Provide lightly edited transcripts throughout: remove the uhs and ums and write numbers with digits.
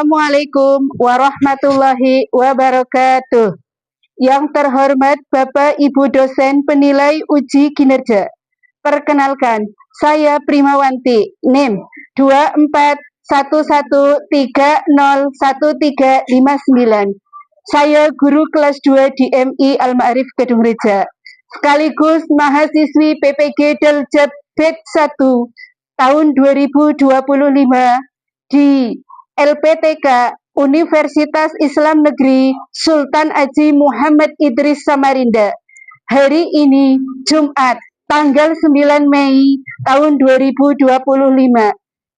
Assalamualaikum warahmatullahi wabarakatuh. Yang terhormat Bapak Ibu dosen penilai uji kinerja. Perkenalkan, saya Primawanti, NIM 2411301359. Saya guru kelas 2 di MI Al-Ma'arif Kedung Reja, sekaligus mahasiswi PPG Daljab Batch 1 tahun 2025 di LPTK Universitas Islam Negeri Sultan Haji Muhammad Idris Samarinda. Hari ini Jumat tanggal 9 Mei tahun 2025.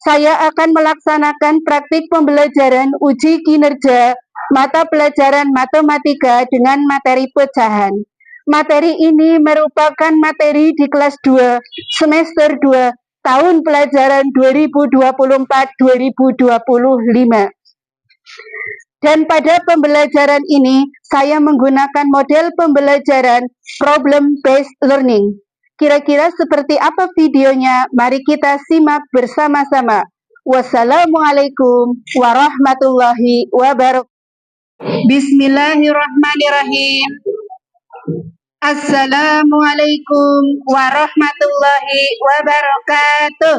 Saya akan melaksanakan praktik pembelajaran uji kinerja mata pelajaran matematika dengan materi pecahan. Materi ini merupakan materi di kelas 2 semester 2 tahun pelajaran 2024-2025. Dan pada pembelajaran ini, saya menggunakan model pembelajaran problem-based learning. Kira-kira seperti apa videonya? Mari kita simak bersama-sama. Wassalamualaikum warahmatullahi wabarakatuh. Bismillahirrahmanirrahim. Assalamualaikum warahmatullahi wabarakatuh.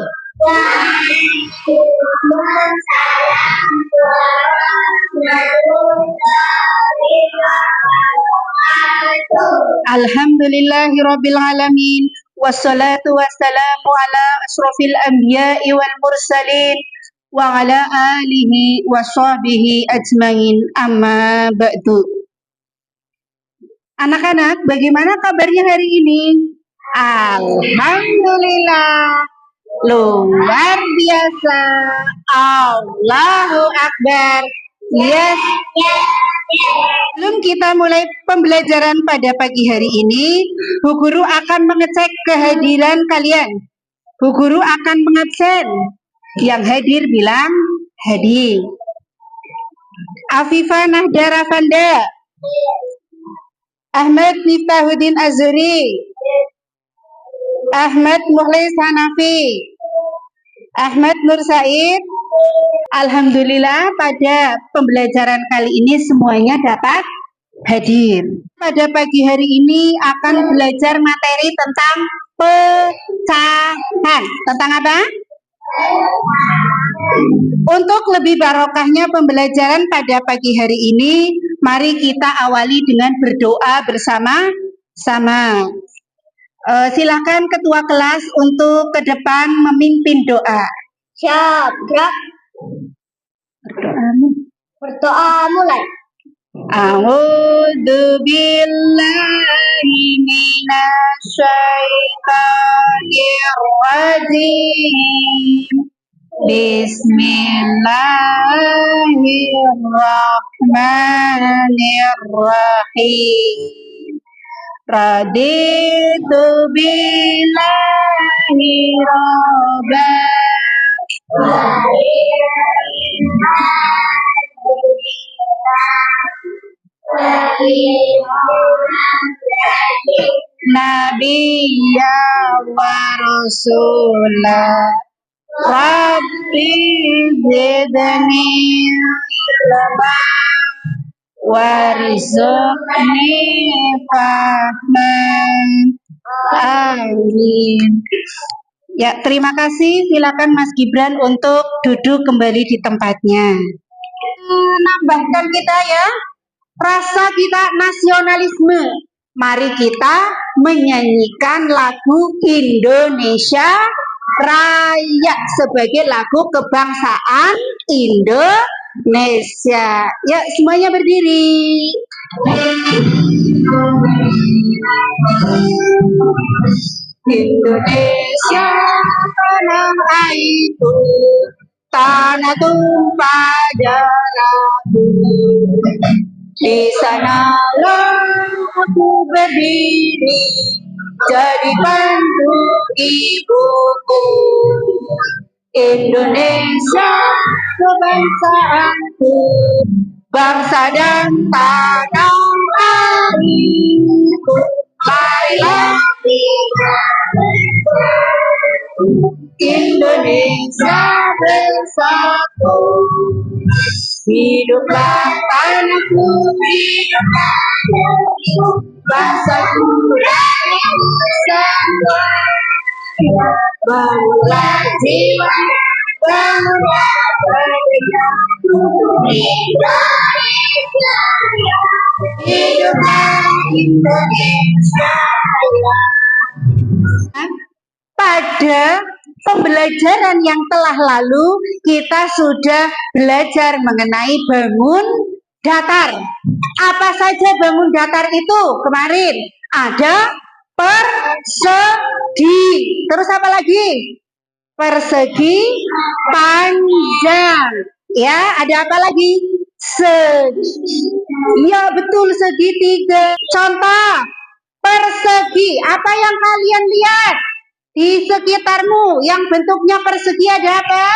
Alhamdulillahirabbil alamin, wassalatu wassalamu ala asrofil anbiya'i wal mursalin wa ala alihi wa sahbihi ajmain, amma ba'du. Anak-anak, bagaimana kabarnya hari ini? Alhamdulillah, luar biasa. Allahu Akbar. Yes. Sebelum kita mulai pembelajaran pada pagi hari ini, Bu Guru akan mengecek kehadiran kalian. Bu Guru akan mengabsen. Yang hadir bilang hadir. Afifah Nahda Rafanda, Ahmad Miftahuddin Azuri, Ahmad Mukhlis Hanafi, Ahmad Nur Said. Alhamdulillah pada pembelajaran kali ini semuanya dapat hadir. Pada pagi hari ini akan belajar materi tentang pecahan. Tentang apa? Untuk lebih barokahnya pembelajaran pada pagi hari ini, mari kita awali dengan berdoa bersama-sama. Silakan ketua kelas untuk ke depan memimpin doa. Siap, gerak. Berdoa mulai. A'udzu billahi minasyaitonir rajim. Bismillahirrahmanirrahim. Raditu billahi rabban Nabiyya wa rasulah. Rabbi zidni ilma warzuqni fahman. Amin. Ya, terima kasih. Silakan Mas Gibran untuk duduk kembali di tempatnya. Menambahkan kita ya, rasa kita nasionalisme. Mari kita menyanyikan lagu Indonesia Raya sebagai lagu kebangsaan Indonesia. Ya, semuanya berdiri. Indonesia tanah airku, tanah tumpah darahku. Di sanalah aku berdiri, jadi pandu ibuku. Indonesia kebangsaanku, bangsa dan tanah airku. Marilah kita Indonesia bersatu. Hiduplah tanahku, hiduplah bangsaku dan semua. Bangunlah jiwa, bangunlah berdeka untuk Indonesia. Hiduplah Indonesia. Pada pembelajaran yang telah lalu, kita sudah belajar mengenai bangun datar. Apa saja bangun datar itu kemarin? Ada persegi. Terus apa lagi? Persegi panjang. Ya, ada apa lagi? Ya, betul, segitiga. Contoh, persegi. Apa yang kalian lihat di sekitarmu yang bentuknya persegi? Ada apa?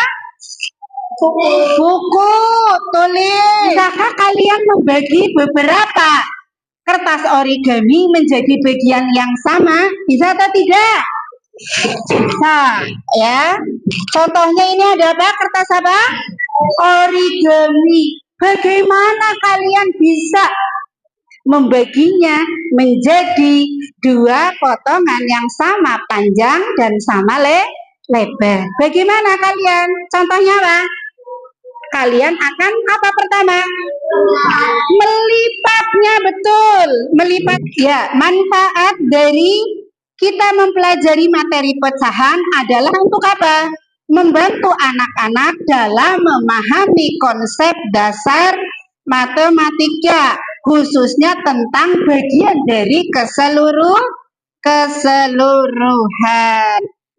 Buku tulis. Bisakah kalian membagi beberapa kertas origami menjadi bagian yang sama? Bisa atau tidak? Bisa, ya. Contohnya ini ada apa? Kertas apa? Origami. Bagaimana kalian bisa membaginya menjadi dua potongan yang sama panjang dan sama lebar? Bagaimana kalian? Contohnya apa? Kalian akan apa pertama? Melipatnya, betul. Melipat. Ya, manfaat dari kita mempelajari materi pecahan adalah untuk apa? Membantu anak-anak dalam memahami konsep dasar matematika, khususnya tentang bagian dari keseluruhan.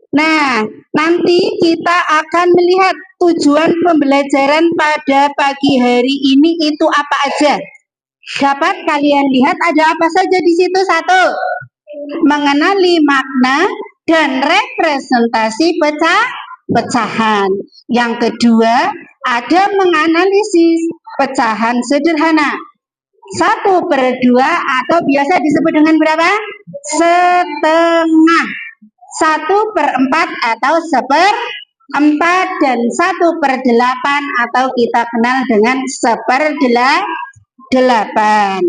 Nah, nanti kita akan melihat tujuan pembelajaran pada pagi hari ini itu apa aja. Dapat kalian lihat ada apa saja di situ? Satu, mengenali makna dan representasi pecahan. Yang kedua, ada menganalisis pecahan sederhana. 1/2 atau biasa disebut dengan berapa? Setengah. 1/4 atau 1/4 dan 1/8 atau kita kenal dengan 1/8.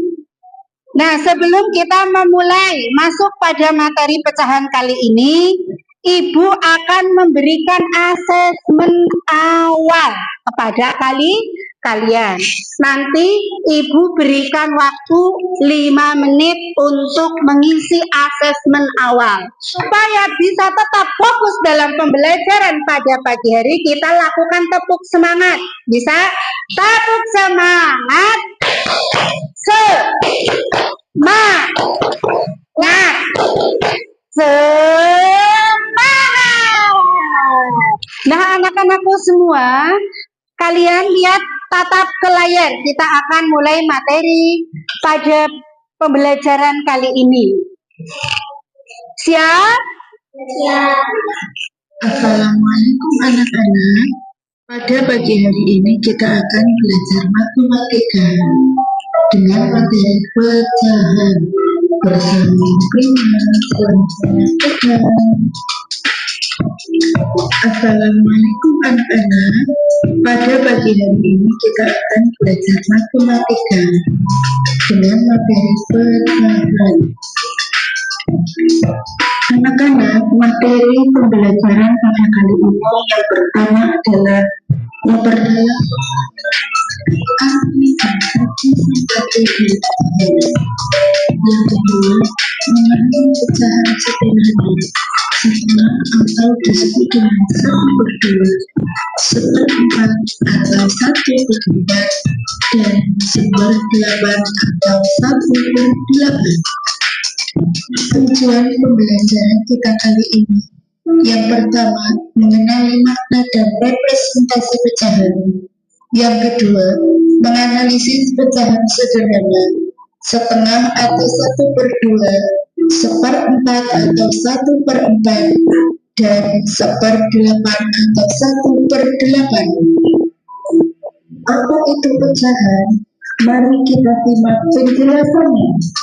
Nah, sebelum kita memulai masuk pada materi pecahan kali ini, Ibu akan memberikan asesmen awal kepada kalian. Nanti Ibu berikan waktu 5 menit untuk mengisi asesmen awal. Supaya bisa tetap fokus dalam pembelajaran pada pagi hari, kita lakukan tepuk semangat. Bisa? Tepuk semangat. Semangat. Nah, anak-anakku semua, kalian lihat, tatap ke layar. Kita akan mulai materi pada pembelajaran kali ini. Siap? Siap. Assalamualaikum anak-anak. Pada pagi hari ini kita akan belajar matematika dengan materi pecahan bersama prima pecahan. Assalamualaikum anak-anak. Pada pagi hari ini kita akan belajar matematika dengan materi pecahan. Anak-anak, materi pembelajaran pada kali ini yang pertama adalah memperdalam yang kedua, mengenai pecahan sederhana atau disebut dengan 1/2, 1/4 atau 1/4 dan 1/8 atau 1/8. Tujuan pembelajaran kita kali ini, yang pertama, mengenali makna dan representasi pecahan. Yang kedua, menganalisis pecahan sederhana, setengah atau 1/2, 1/4 atau 1/4 dan 1/8 atau 1/8. Apa itu pecahan? Mari kita simak penjelasannya.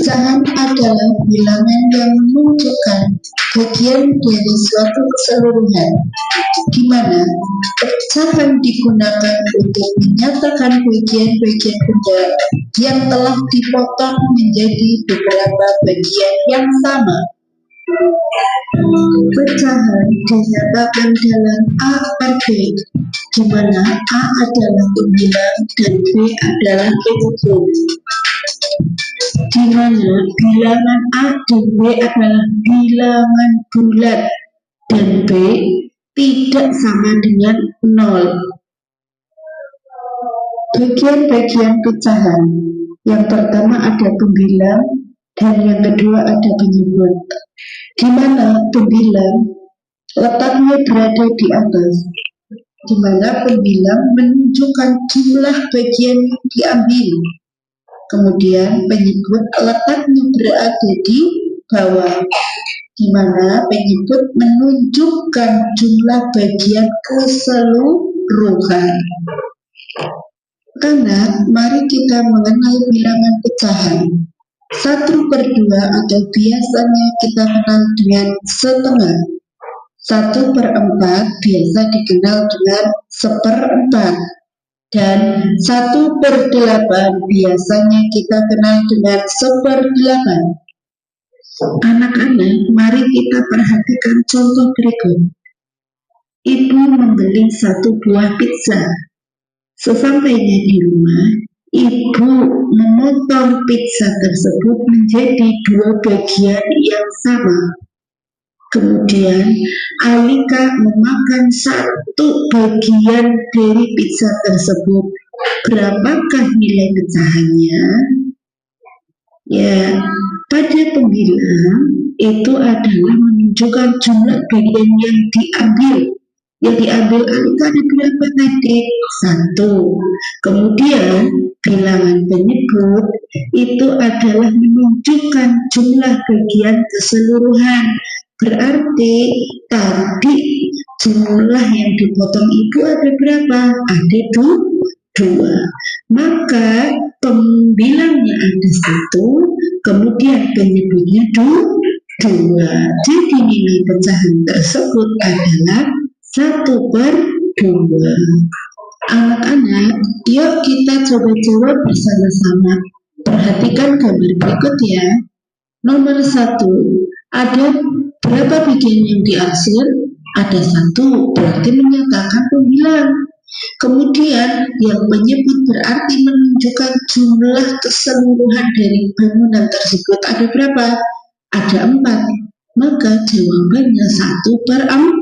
Pecahan adalah bilangan yang menunjukkan bagian dari suatu keseluruhan, di mana pecahan digunakan untuk menyatakan bagian-bagian benda yang telah dipotong menjadi beberapa bagian yang sama. Pecahan dinyatakan dalam A per B, di mana A adalah pembilang dan B adalah penyebut, di mana bilangan A dan B adalah bilangan bulat dan B tidak sama dengan 0. Bagian-bagian pecahan, yang pertama ada pembilang dan yang kedua ada penyebut, di mana pembilang letaknya berada di atas, di mana pembilang menunjukkan jumlah bagian yang diambil. Kemudian penyebut letaknya berada di bawah, di mana penyebut menunjukkan jumlah bagian keseluruhan. Karena mari kita mengenal bilangan pecahan. 1/2 atau biasanya kita kenal dengan setengah. 1/4 biasa dikenal dengan 1/4. Dan 1/8 biasanya kita kenal dengan 1/8. Anak-anak, mari kita perhatikan contoh berikut. Ibu membeli 1 buah pizza. Sesampainya di rumah, ibu memotong pizza tersebut menjadi 2 bagian yang sama. Kemudian Alika memakan 1 bagian dari pizza tersebut. Berapakah nilai pecahannya? Ya, pada pembilang itu adalah menunjukkan jumlah bagian yang diambil. Yang diambil Alika ada berapa tadi? 1. Kemudian bilangan penyebut itu adalah menunjukkan jumlah bagian keseluruhan. Berarti tadi jumlah yang dipotong ibu ada berapa? Ada 2. Maka pembilangnya ada 1, kemudian penyebutnya 2. Jadi nilai pecahan tersebut adalah 1/2. Anak-anak, yuk kita coba jawab bersama-sama. Perhatikan gambar berikut ya. Nomor 1, ada berapa bagian yang diarsir? Ada 1, berarti menyatakan pembilang. Kemudian yang menyebut berarti menunjukkan jumlah keseluruhan dari bangunan tersebut ada berapa? Ada 4. Maka jawabannya 1/4.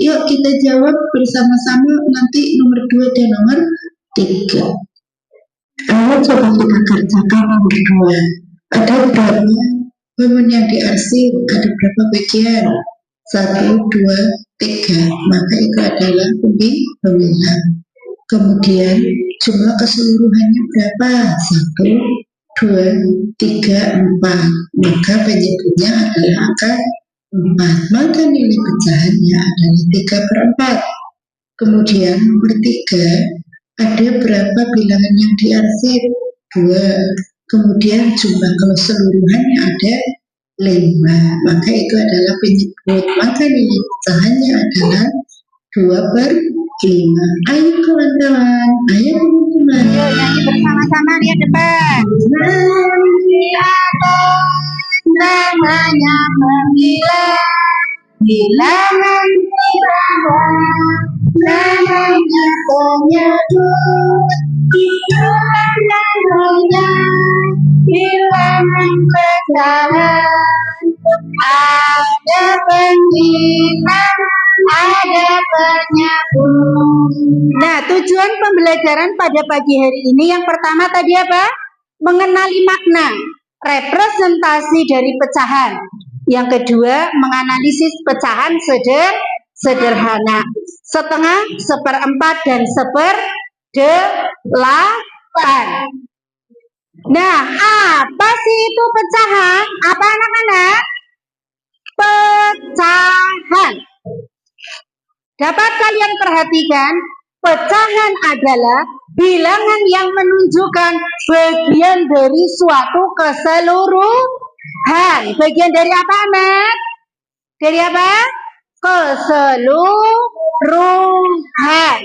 Yuk kita jawab bersama-sama nanti nomor 2 dan nomor 3. Ayo coba kita kerjakan nomor 2. Ada berapa bangunan yang diarsir? Ada berapa bagian? 1, 2, 3. Maka itu adalah pembilang. Kemudian jumlah keseluruhannya berapa? 1, 2, 3, 4. Maka penyebutnya adalah angka 4. Maka nilai pecahannya adalah 3/4. Kemudian nomor 3, ada berapa bilangan yang diarsir? 2. Kemudian jumlah keseluruhannya ada 5. Maka itu adalah penyebut. Maka nilai pecahannya adalah 2/5. Ayo kawan-kawan, ayo teman-teman. Yuk nyanyi bersama-sama lihat depan. Namanya pembilang, bilangan bilangan, namanya penyebut, itulah namanya bilangan pecahan. Ada pembilang, ada penyebut. Nah, tujuan pembelajaran pada pagi hari ini yang pertama tadi apa? Mengenali makna, representasi dari pecahan. Yang kedua, menganalisis pecahan sederhana. Setengah, 1/4, dan 1/8. Nah, apa sih itu pecahan? Apa anak-anak? Pecahan. Dapat kalian perhatikan Pecahan adalah bilangan yang menunjukkan bagian dari suatu keseluruhan. Bagian dari apa, Ahmad? Dari apa? Keseluruhan.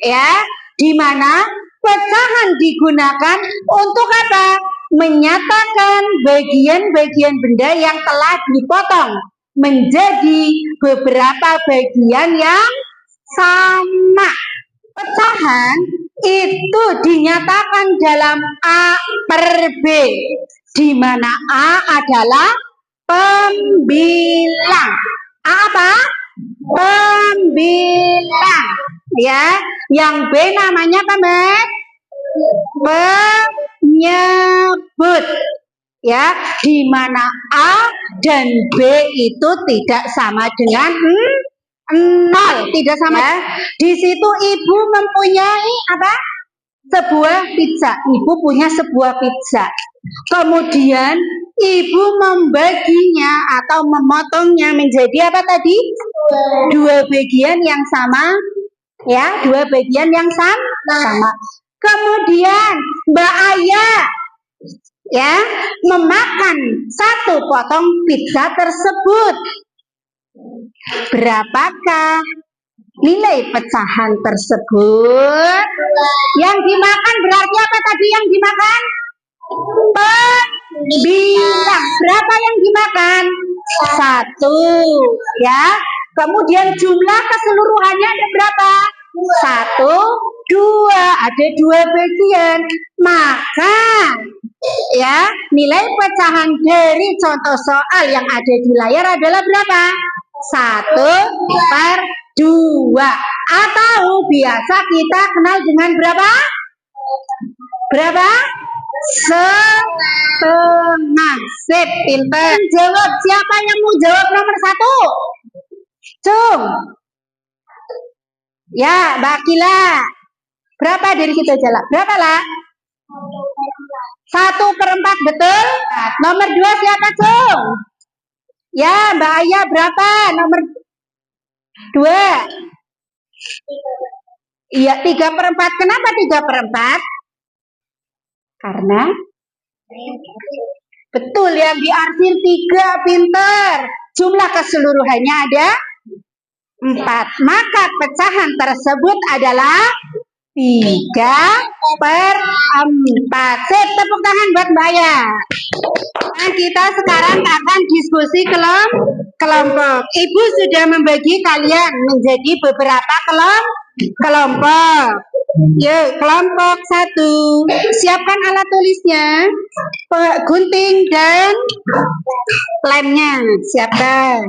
Ya, di mana pecahan digunakan untuk apa? Menyatakan bagian-bagian benda yang telah dipotong menjadi beberapa bagian yang sama. Pecahan itu dinyatakan dalam A per B, di mana A adalah pembilang. A apa? Pembilang. Ya, yang B namanya apa, Mbak? Penyebut. Ya, di mana A dan B itu tidak sama dengan 0, tidak sama. Ya. Di situ ibu mempunyai apa? Sebuah pizza. Ibu punya sebuah pizza. Kemudian ibu membaginya atau memotongnya menjadi apa tadi? Dua bagian yang sama. Ya, dua bagian yang sama. Kemudian Mbak Ayah ya memakan satu potong pizza tersebut. Berapakah nilai pecahan tersebut? Yang dimakan berarti apa tadi yang dimakan? Pembilang. Berapa yang dimakan? 1. Ya. Kemudian jumlah keseluruhannya ada berapa? 1, 2. Ada 2 bagian. Maka ya nilai pecahan dari contoh soal yang ada di layar adalah berapa? 1/2. Atau biasa kita kenal dengan berapa? Berapa? Setengah. Sip, pinter. Jawab, siapa yang mau jawab nomor 1? Cung. Ya, Mbak Kila. Berapa dari kita jawab? Berapa lah? 1/4, betul? Nomor 2 siapa, Cung? Ya, Mbak Ayah berapa? Nomor 2. Iya, 3/4. Kenapa 3/4? Karena betul yang diarsir 3, pinter. Jumlah keseluruhannya ada 4. Maka pecahan tersebut adalah 3/4. Sip, tepuk tangan buat Mbak Ayah. Nah, kita sekarang akan diskusi kelompok. Ibu sudah membagi kalian menjadi beberapa kelompok. Yuk, kelompok 1. Siapkan alat tulisnya, gunting dan lemnya. Siapkan.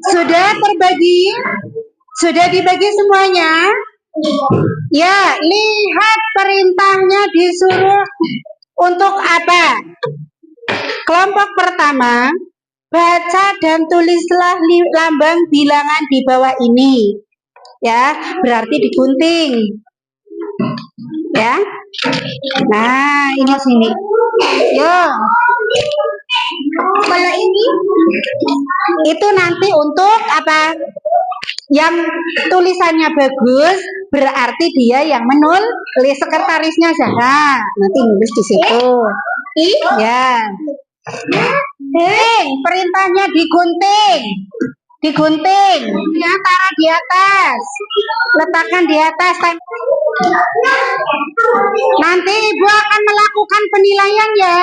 Sudah terbagi? Sudah dibagi semuanya? Ya, lihat perintahnya disuruh untuk apa? Kelompok pertama, baca dan tulislah lambang bilangan di bawah ini. Ya, berarti digunting. Ya. Nah, ini sini. Yo. Kalau ini itu nanti untuk apa? Yang tulisannya bagus berarti dia yang menulis, sekretarisnya Zahra nanti nulis di situ. Ya. Perintahnya digunting. Digunting. Ya, taruh di atas. Letakkan di atas. Nanti Ibu akan melakukan penilaian ya.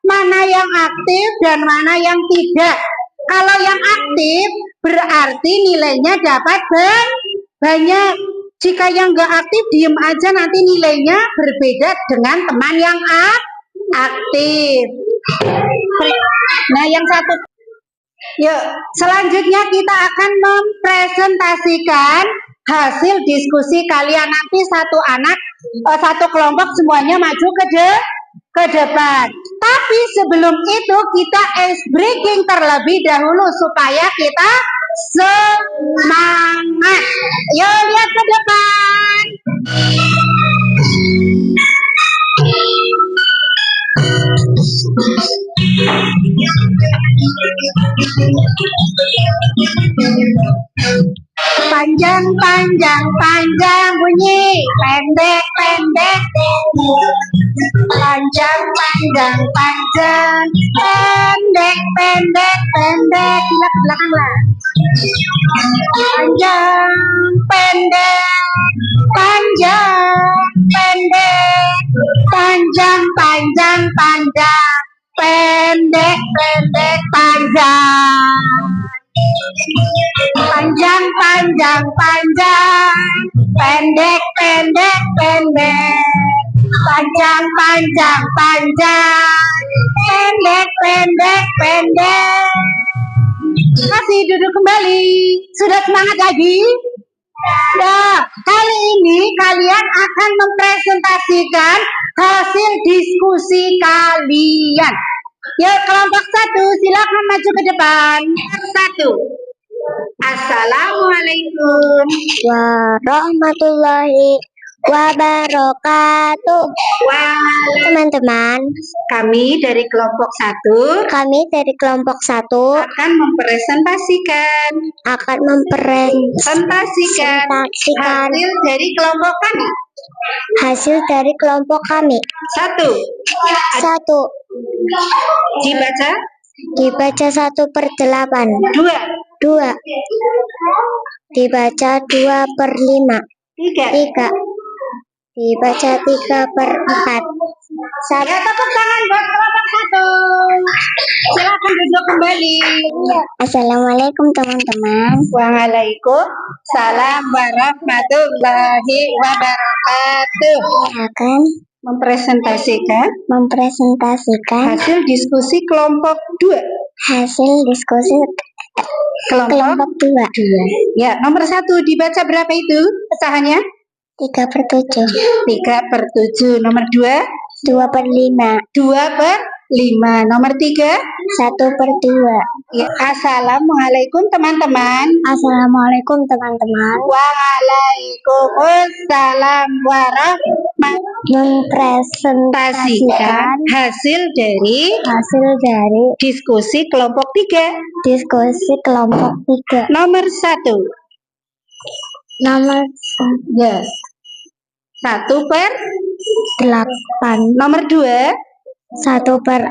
Mana yang aktif dan mana yang tidak. Kalau yang aktif berarti nilainya dapat banyak. Jika yang nggak aktif diem aja, nanti nilainya berbeda dengan teman yang aktif. Nah, yang satu. Yuk, selanjutnya kita akan mempresentasikan hasil diskusi kalian. Nanti satu kelompok semuanya maju ke depan. Tapi sebelum itu kita ice breaking terlebih dahulu supaya kita semangat. Yuk, lihat ke depan. Panjang, panjang, panjang bunyi. Pendek, pendek. Panjang, panjang, panjang. Pendek, pendek, pendek. Sila ke belakang lah. Panjang, pendek. Panjang, pendek. Panjang, panjang, panjang. Pendek, pendek, panjang. Panjang, panjang, panjang. Pendek, pendek, pendek. Panjang, panjang, panjang. Pendek, pendek, pendek. Terima kasih, duduk kembali. Sudah semangat lagi? Nah, kali ini kalian akan mempresentasikan hasil diskusi kalian. Ya, kelompok 1, silakan maju ke depan. 1. Assalamualaikum Warahmatullahi wabarakatuh. Teman-teman, Kami dari kelompok 1 kami dari kelompok 1 akan mempresentasikan mempresentasikan hasil dari kelompok kami. hasil dari kelompok kami. 1. 1. Dibaca. Dibaca 1/8. 2. 2. Dibaca 2/5. 3. 3. Dibaca 3/4. Ya, tepuk tangan buat kelompok 1. Silakan duduk kembali. Assalamualaikum teman-teman. Waalaikumsalam warahmatullahi wabarakatuh. Saya akan Mempresentasikan mempresentasikan hasil diskusi kelompok 2. hasil diskusi kelompok 2. Ya, nomor 1 dibaca berapa itu pecahannya? 3/7. 3/7. Nomor 2? 2/5. 2/5. Nomor 3? 1/2. Ya, assalamualaikum teman-teman. Assalamualaikum teman-teman. Waalaikumsalam warahmatullahi Mempresentasikan hasil dari hasil dari diskusi kelompok 3. diskusi kelompok 3. Nomor 1. Nomor Ya. 1/8. 8. Nomor 2. 1/4.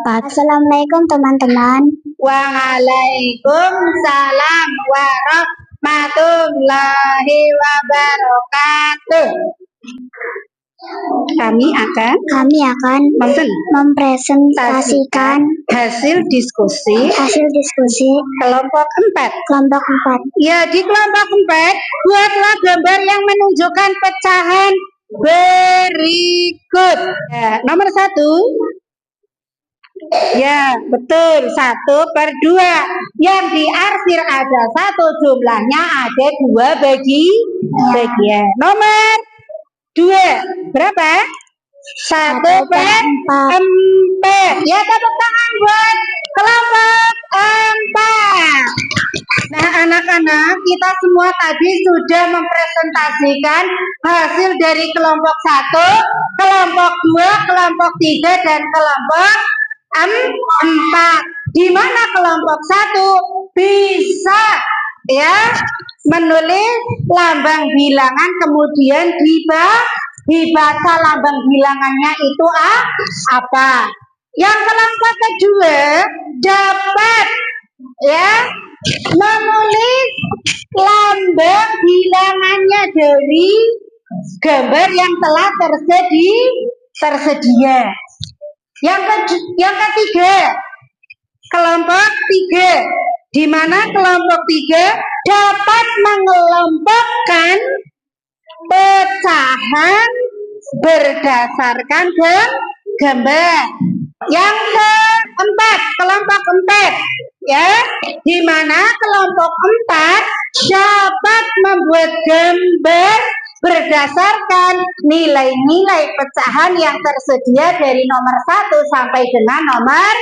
Assalamualaikum teman-teman. Waalaikumsalam warahmatullahi wabarakatuh. Kami akan mempresentasikan hasil diskusi kelompok 4. Ya, di kelompok 4 buatlah gambar yang menunjukkan pecahan berikut. Ya, nomor 1. Ya, betul. 1/2. Yang diarsir ada 1, jumlahnya ada 2 bagian. Nomor 2. Berapa? 1/4. Ya, tepuk tangan buat kelompok 4. Nah, anak-anak, kita semua tadi sudah mempresentasikan hasil dari kelompok 1, kelompok 2, kelompok 3, dan kelompok 4. Di mana kelompok 1 bisa ya menulis lambang bilangan, kemudian dibaca lambang bilangannya itu apa. Yang kelompok kedua dapat ya menulis lambang bilangannya dari gambar yang telah tersedia. Yang ketiga, kelompok 3, di mana kelompok 3 dapat mengelompokkan pecahan berdasarkan gambar. Yang keempat, kelompok 4 ya, di mana kelompok 4 dapat membuat gambar berdasarkan nilai-nilai pecahan yang tersedia dari nomor 1 sampai dengan nomor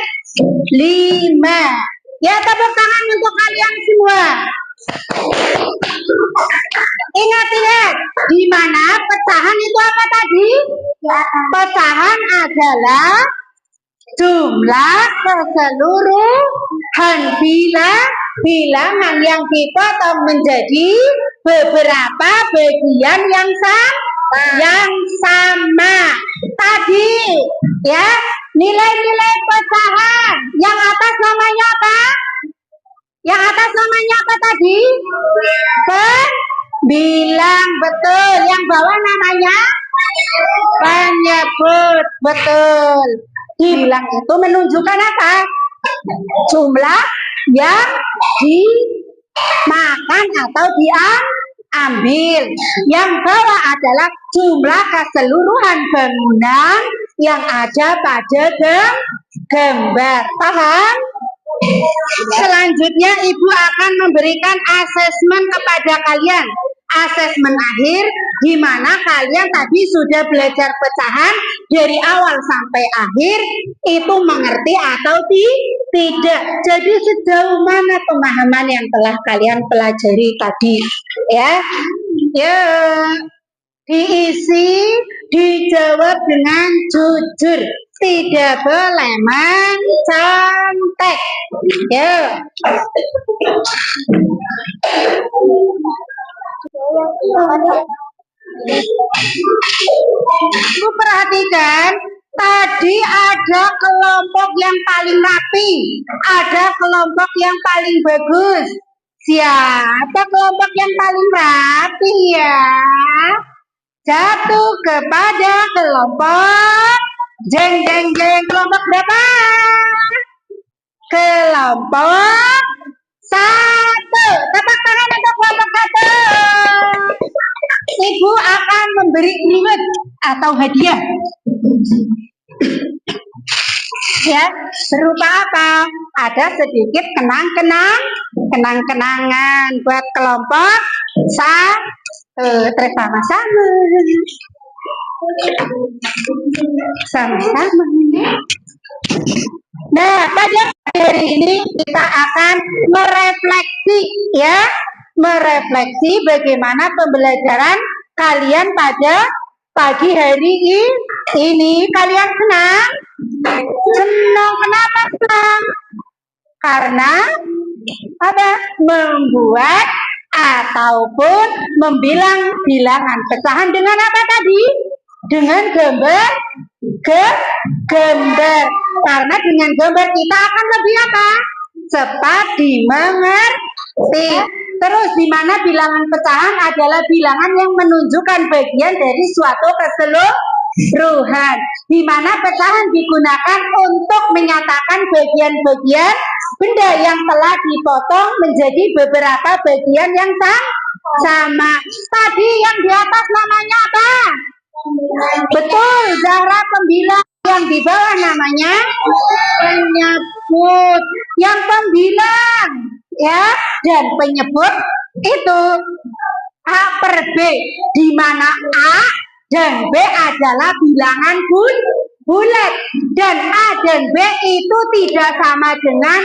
5. Ya, tepuk tangan untuk kalian semua. Ingat, di mana pecahan itu apa tadi? Pecahan adalah jumlah keseluruhan bilangan yang dipotong menjadi beberapa bagian yang sama. Tadi ya, nilai-nilai pecahan yang atas namanya apa? Yang atas namanya apa tadi? Bilang, betul. Yang bawah namanya penyebut, betul. Bilang itu menunjukkan apa? Jumlah yang dimakan atau diambil. Yang bawah adalah jumlah keseluruhan bangunan yang ada pada gambar. Paham? Selanjutnya Ibu akan memberikan asesmen kepada kalian. Asesmen akhir di mana kalian tadi sudah belajar pecahan dari awal sampai akhir, itu mengerti atau tidak. Jadi sejauh mana pemahaman yang telah kalian pelajari tadi, ya. Ya, diisi, dijawab dengan jujur, tidak boleh mencontek. Ya. Ibu perhatikan, tadi ada kelompok yang paling rapi, ada kelompok yang paling bagus. Siapa kelompok yang paling rapi ya? Jatuh kepada kelompok jeng jeng jeng. Kelompok berapa? Kelompok 1. Tepuk tangan untuk kelompok 1. Ibu akan memberi reward atau hadiah. Ya, berupa apa? Ada sedikit kenang-kenangan buat kelompok 1. Bersama-sama. Sama-sama. Nah, pada hari ini kita akan merefleksi, ya, merefleksi bagaimana pembelajaran kalian pada pagi hari ini. Kalian senang? Senang, kenapa senang? Karena apa? Membuat ataupun membilang bilangan pecahan dengan apa tadi? Dengan gambar. Karena dengan gambar kita akan lebih apa? Cepat dimengerti. Terus di mana bilangan pecahan adalah bilangan yang menunjukkan bagian dari suatu keseluruhan. Di mana pecahan digunakan untuk menyatakan bagian-bagian benda yang telah dipotong menjadi beberapa bagian yang sama. Tadi yang di atas namanya apa? Betul, Zahra pembilang. Yang di bawah namanya penyebut. Yang pembilang, ya, dan penyebut itu A per B, di mana A dan B adalah bilangan bulat dan A dan B itu tidak sama dengan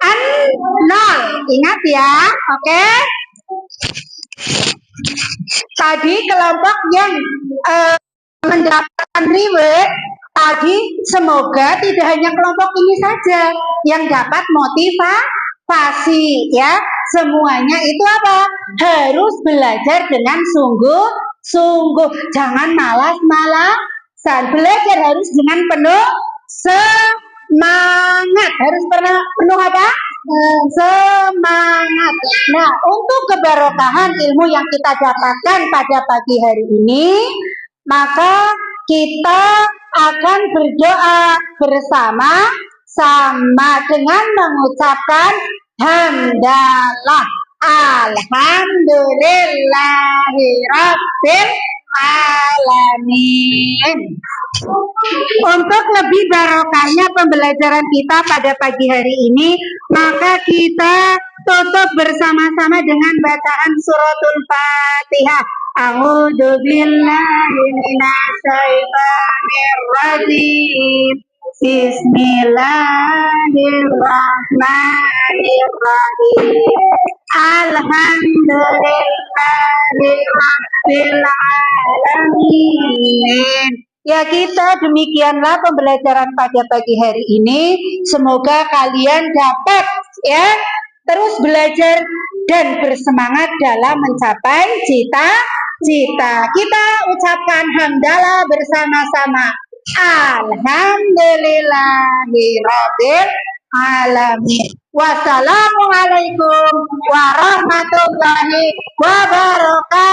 0. Ingat ya, oke? Tadi kelompok yang mendapatkan reward tadi, semoga tidak hanya kelompok ini saja yang dapat motivasi, ya. Semuanya itu apa? Harus belajar dengan sungguh-sungguh, jangan malas-malasan. Belajar harus dengan penuh semangat. Harus penuh apa? Semangat. Nah, untuk keberkahan ilmu yang kita dapatkan pada pagi hari ini, maka kita akan berdoa bersama-sama dengan mengucapkan hamdalah, alhamdulillahirabbil alamin. Untuk lebih barokahnya pembelajaran kita pada pagi hari ini, maka kita tutup bersama-sama dengan bacaan suratul Fatihah. A'udzu billahi minasyaitonir rajim. Bismillahirrahmanirrahim. Alhamdulillahirabbil alamin. Ya, kita demikianlah pembelajaran pada pagi hari ini. Semoga kalian dapat ya terus belajar dan bersemangat dalam mencapai cita-cita. Kita ucapkan hamdalah bersama-sama. Alhamdulillahirabbil alamin. Wassalamualaikum warahmatullahi wabarakatuh.